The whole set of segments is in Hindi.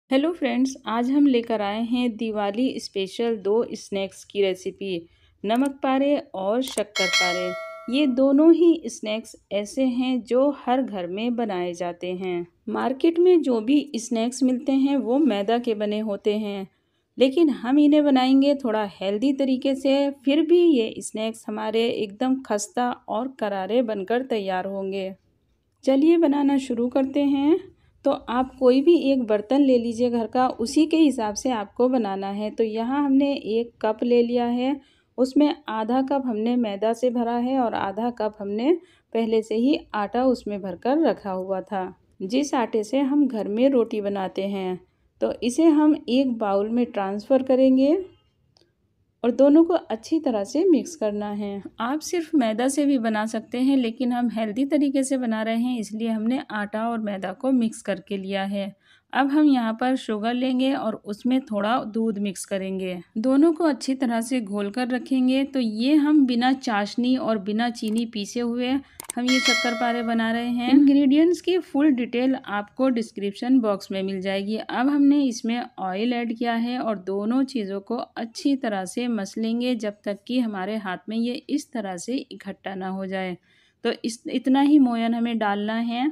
हेलो फ्रेंड्स, आज हम लेकर आए हैं दिवाली स्पेशल दो स्नैक्स की रेसिपी। नमक पारे और शक्कर पारे। ये दोनों ही स्नैक्स ऐसे हैं जो हर घर में बनाए जाते हैं। मार्केट में जो भी स्नैक्स मिलते हैं वो मैदा के बने होते हैं, लेकिन हम इन्हें बनाएंगे थोड़ा हेल्दी तरीके से। फिर भी ये स्नैक्स हमारे एकदम खस्ता और करारे बनकर तैयार होंगे। चलिए बनाना शुरू करते हैं। तो आप कोई भी एक बर्तन ले लीजिए घर का, उसी के हिसाब से आपको बनाना है। तो यहाँ हमने 1 कप ले लिया है, उसमें आधा कप हमने मैदा से भरा है और आधा कप हमने पहले से ही आटा उसमें भरकर रखा हुआ था, जिस आटे से हम घर में रोटी बनाते हैं। तो इसे हम एक बाउल में ट्रांसफ़र करेंगे और दोनों को अच्छी तरह से मिक्स करना है। आप सिर्फ मैदा से भी बना सकते हैं, लेकिन हम हेल्दी तरीके से बना रहे हैं, इसलिए हमने आटा और मैदा को मिक्स करके लिया है। अब हम यहाँ पर शुगर लेंगे और उसमें थोड़ा दूध मिक्स करेंगे। दोनों को अच्छी तरह से घोल कर रखेंगे। तो ये हम बिना चाशनी और बिना चीनी पीसे हुए हम ये शक्करपारे बना रहे हैं। इंग्रेडिएंट्स की फुल डिटेल आपको डिस्क्रिप्शन बॉक्स में मिल जाएगी। अब हमने इसमें ऑयल ऐड किया है और दोनों चीज़ों को अच्छी तरह से मसलेंगे जब तक कि हमारे हाथ में ये इस तरह से इकट्ठा ना हो जाए। तो इतना ही मोयन हमें डालना है।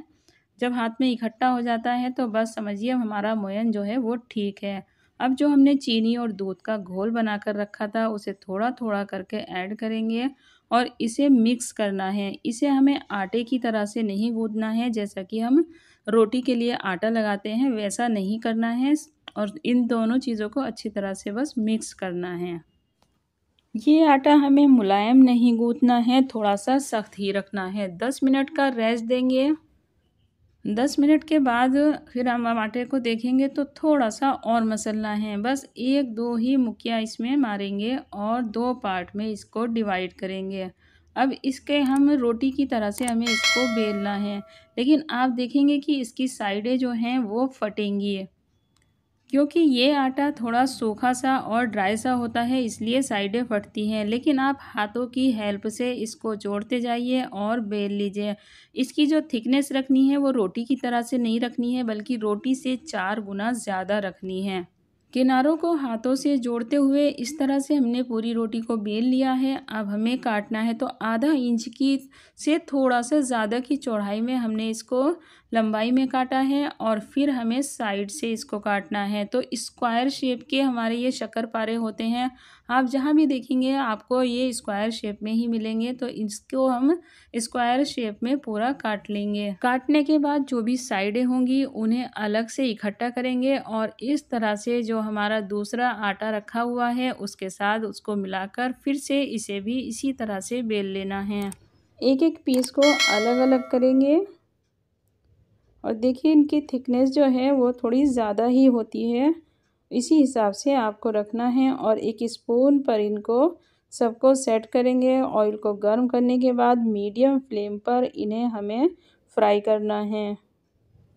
जब हाथ में इकट्ठा हो जाता है तो बस समझिए हमारा मोयन जो है वो ठीक है। अब जो हमने चीनी और दूध का घोल बनाकर रखा था उसे थोड़ा थोड़ा करके ऐड करेंगे और इसे मिक्स करना है। इसे हमें आटे की तरह से नहीं गूंदना है, जैसा कि हम रोटी के लिए आटा लगाते हैं वैसा नहीं करना है। और इन दोनों चीज़ों को अच्छी तरह से बस मिक्स करना है। ये आटा हमें मुलायम नहीं गूंथना है, थोड़ा सा सख्त ही रखना है। 10 मिनट का रेस्ट देंगे। 10 मिनट के बाद फिर हम आटे को देखेंगे तो थोड़ा सा और मसलना है। बस 1-2 ही मुक्कियाँ इसमें मारेंगे और 2 पार्ट में इसको डिवाइड करेंगे। अब इसके हम रोटी की तरह से हमें इसको बेलना है, लेकिन आप देखेंगे कि इसकी साइडें जो हैं वो फटेंगी, क्योंकि ये आटा थोड़ा सूखा सा और ड्राई सा होता है, इसलिए साइडें फटती हैं। लेकिन आप हाथों की हेल्प से इसको जोड़ते जाइए और बेल लीजिए। इसकी जो थिकनेस रखनी है वो रोटी की तरह से नहीं रखनी है, बल्कि रोटी से 4 गुना ज़्यादा रखनी है। किनारों को हाथों से जोड़ते हुए इस तरह से हमने पूरी रोटी को बेल लिया है। अब हमें काटना है। तो आधा इंच की से थोड़ा सा ज़्यादा की चौड़ाई में हमने इसको लंबाई में काटा है और फिर हमें साइड से इसको काटना है। तो स्क्वायर शेप के हमारे ये शक्करपारे होते हैं। आप जहाँ भी देखेंगे आपको ये स्क्वायर शेप में ही मिलेंगे। तो इसको हम स्क्वायर शेप में पूरा काट लेंगे। काटने के बाद जो भी साइडें होंगी उन्हें अलग से इकट्ठा करेंगे और इस तरह से जो हमारा दूसरा आटा रखा हुआ है उसके साथ उसको मिलाकर फिर से इसे भी इसी तरह से बेल लेना है। एक एक पीस को अलग अलग करेंगे और देखिए इनकी थिकनेस जो है वो थोड़ी ज़्यादा ही होती है, इसी हिसाब से आपको रखना है। और एक स्पून पर इनको सबको सेट करेंगे। ऑयल को गर्म करने के बाद मीडियम फ्लेम पर इन्हें हमें फ्राई करना है।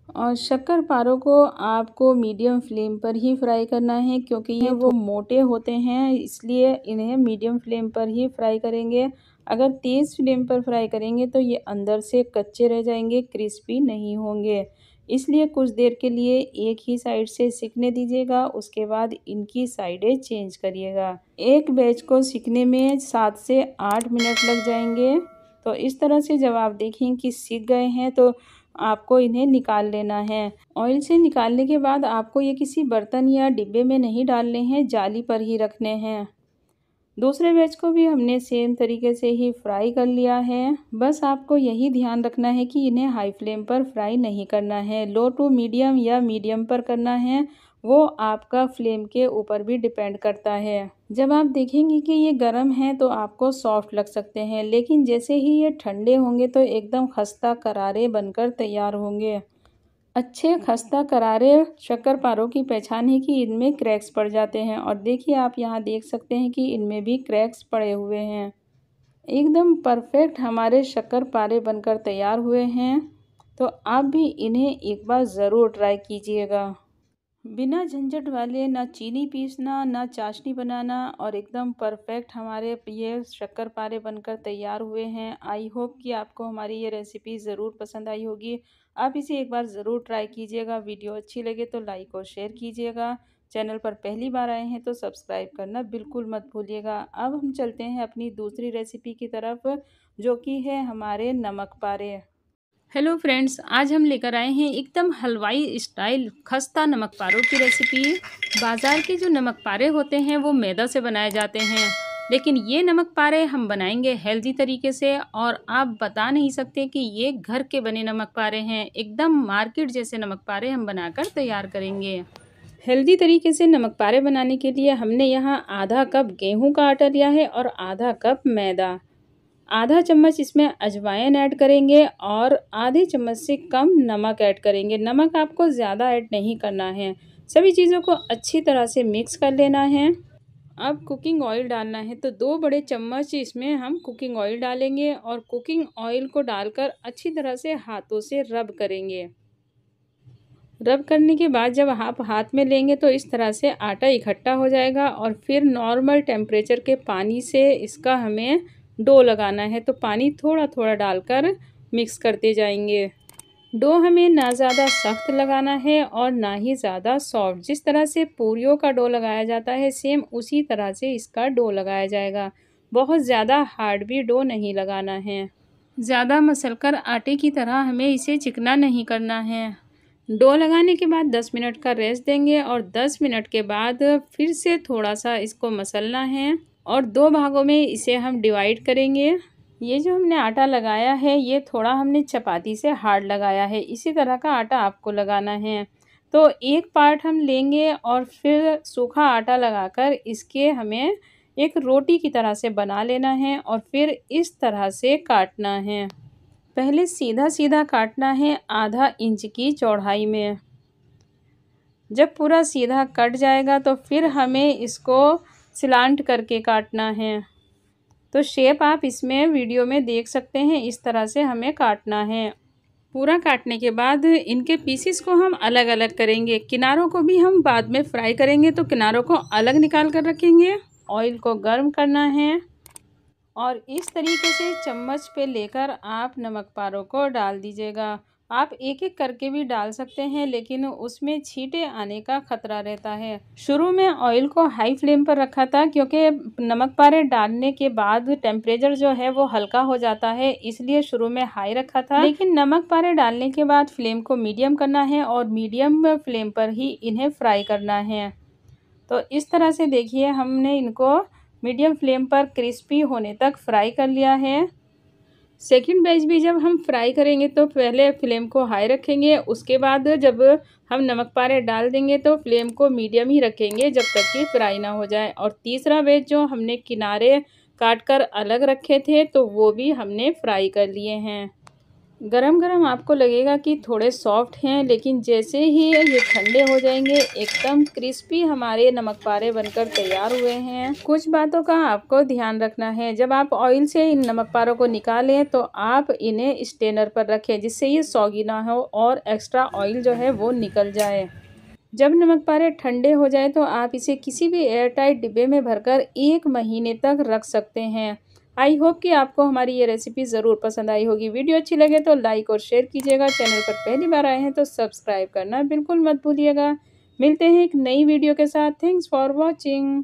और शक्करपारों को आपको मीडियम फ्लेम पर ही फ्राई करना है, क्योंकि ये वो मोटे होते हैं, इसलिए इन्हें मीडियम फ्लेम पर ही फ्राई करेंगे। अगर तेज़ फ्लेम पर फ्राई करेंगे तो ये अंदर से कच्चे रह जाएंगे, क्रिस्पी नहीं होंगे। इसलिए कुछ देर के लिए एक ही साइड से सिकने दीजिएगा, उसके बाद इनकी साइडें चेंज करिएगा। एक बैच को सिकने में 7 से 8 मिनट लग जाएंगे। तो इस तरह से जब आप देखें कि सिक गए हैं तो आपको इन्हें निकाल लेना है। ऑयल से निकालने के बाद आपको ये किसी बर्तन या डिब्बे में नहीं डालने हैं, जाली पर ही रखने हैं। दूसरे बैच को भी हमने सेम तरीके से ही फ्राई कर लिया है। बस आपको यही ध्यान रखना है कि इन्हें हाई फ्लेम पर फ्राई नहीं करना है, लो टू मीडियम या मीडियम पर करना है। वो आपका फ्लेम के ऊपर भी डिपेंड करता है। जब आप देखेंगे कि ये गर्म है तो आपको सॉफ्ट लग सकते हैं, लेकिन जैसे ही ये ठंडे होंगे तो एकदम खस्ता करारे बनकर तैयार होंगे। अच्छे खस्ता करारे शक्करपारों की पहचान है कि इनमें क्रैक्स पड़ जाते हैं, और देखिए आप यहाँ देख सकते हैं कि इनमें भी क्रैक्स पड़े हुए हैं। एकदम परफेक्ट हमारे शक्करपारे बनकर तैयार हुए हैं। तो आप भी इन्हें एक बार ज़रूर ट्राई कीजिएगा। बिना झंझट वाले ना चीनी पीसना ना चाशनी बनाना और एकदम परफेक्ट हमारे ये शक्करपारे बनकर तैयार हुए हैं। आई होप कि आपको हमारी ये रेसिपी ज़रूर पसंद आई होगी। आप इसे एक बार ज़रूर ट्राई कीजिएगा। वीडियो अच्छी लगे तो लाइक और शेयर कीजिएगा। चैनल पर पहली बार आए हैं तो सब्सक्राइब करना बिल्कुल मत भूलिएगा। अब हम चलते हैं अपनी दूसरी रेसिपी की तरफ, जो कि है हमारे नमक पारे। हेलो फ्रेंड्स, आज हम लेकर आए हैं एकदम हलवाई स्टाइल खस्ता नमक पारों की रेसिपी। बाज़ार के जो नमक पारे होते हैं वो मैदा से बनाए जाते हैं, लेकिन ये नमक पारे हम बनाएंगे हेल्दी तरीके से और आप बता नहीं सकते कि ये घर के बने नमक पारे हैं। एकदम मार्केट जैसे नमक पारे हम बनाकर तैयार करेंगे। हेल्दी तरीके से नमक पारे बनाने के लिए हमने यहाँ आधा कप गेहूँ का आटा लिया है और आधा कप मैदा। आधा चम्मच इसमें अजवाइन ऐड करेंगे और आधे चम्मच से कम नमक ऐड करेंगे। नमक आपको ज़्यादा ऐड नहीं करना है। सभी चीज़ों को अच्छी तरह से मिक्स कर लेना है। अब कुकिंग ऑयल डालना है, तो 2 बड़े चम्मच इसमें हम कुकिंग ऑयल डालेंगे और कुकिंग ऑयल को डालकर अच्छी तरह से हाथों से रब करेंगे। रब करने के बाद जब आप हाथ में लेंगे तो इस तरह से आटा इकट्ठा हो जाएगा और फिर नॉर्मल टेम्परेचर के पानी से इसका हमें डो लगाना है। तो पानी थोड़ा थोड़ा डालकर मिक्स करते जाएंगे। डो हमें ना ज़्यादा सख्त लगाना है और ना ही ज़्यादा सॉफ्ट। जिस तरह से पूरियों का डो लगाया जाता है सेम उसी तरह से इसका डो लगाया जाएगा। बहुत ज़्यादा हार्ड भी डो नहीं लगाना है। ज़्यादा मसलकर आटे की तरह हमें इसे चिकना नहीं करना है। डो लगाने के बाद 10 मिनट का रेस्ट देंगे और 10 मिनट के बाद फिर से थोड़ा सा इसको मसलना है और 2 भागों में इसे हम डिवाइड करेंगे। ये जो हमने आटा लगाया है ये थोड़ा हमने चपाती से हार्ड लगाया है। इसी तरह का आटा आपको लगाना है। तो एक पार्ट हम लेंगे और फिर सूखा आटा लगाकर इसके हमें एक रोटी की तरह से बना लेना है और फिर इस तरह से काटना है। पहले सीधा सीधा काटना है आधा इंच की चौड़ाई में। जब पूरा सीधा कट जाएगा तो फिर हमें इसको स्लांट करके काटना है। तो शेप आप इसमें वीडियो में देख सकते हैं, इस तरह से हमें काटना है। पूरा काटने के बाद इनके पीसेस को हम अलग अलग करेंगे। किनारों को भी हम बाद में फ्राई करेंगे, तो किनारों को अलग निकाल कर रखेंगे। ऑयल को गर्म करना है और इस तरीके से चम्मच पे लेकर आप नमक पारों को डाल दीजिएगा। आप एक एक करके भी डाल सकते हैं, लेकिन उसमें छींटे आने का खतरा रहता है। शुरू में ऑयल को हाई फ्लेम पर रखा था क्योंकि नमक पारे डालने के बाद टेम्परेचर जो है वो हल्का हो जाता है, इसलिए शुरू में हाई रखा था। लेकिन नमक पारे डालने के बाद फ्लेम को मीडियम करना है और मीडियम फ्लेम पर ही इन्हें फ्राई करना है। तो इस तरह से देखिए हमने इनको मीडियम फ्लेम पर क्रिस्पी होने तक फ्राई कर लिया है। सेकंड बैच भी जब हम फ्राई करेंगे तो पहले फ्लेम को हाई रखेंगे, उसके बाद जब हम नमक पारे डाल देंगे तो फ्लेम को मीडियम ही रखेंगे जब तक कि फ्राई ना हो जाए। और तीसरा बैच जो हमने किनारे काट कर अलग रखे थे तो वो भी हमने फ्राई कर लिए हैं। गरम गरम आपको लगेगा कि थोड़े सॉफ्ट हैं, लेकिन जैसे ही ये ठंडे हो जाएंगे एकदम क्रिस्पी हमारे नमक पारे बनकर तैयार हुए हैं। कुछ बातों का आपको ध्यान रखना है। जब आप ऑयल से इन नमक पारों को निकालें तो आप इन्हें स्टेनर पर रखें, जिससे ये सॉगी ना हो और एक्स्ट्रा ऑयल जो है वो निकल जाए। जब नमक पारे ठंडे हो जाए तो आप इसे किसी भी एयरटाइट डिब्बे में भरकर 1 महीने तक रख सकते हैं। आई होप कि आपको हमारी ये रेसिपी ज़रूर पसंद आई होगी। वीडियो अच्छी लगे तो लाइक और शेयर कीजिएगा। चैनल पर पहली बार आए हैं तो सब्सक्राइब करना बिल्कुल मत भूलिएगा। मिलते हैं एक नई वीडियो के साथ। Thanks for watching.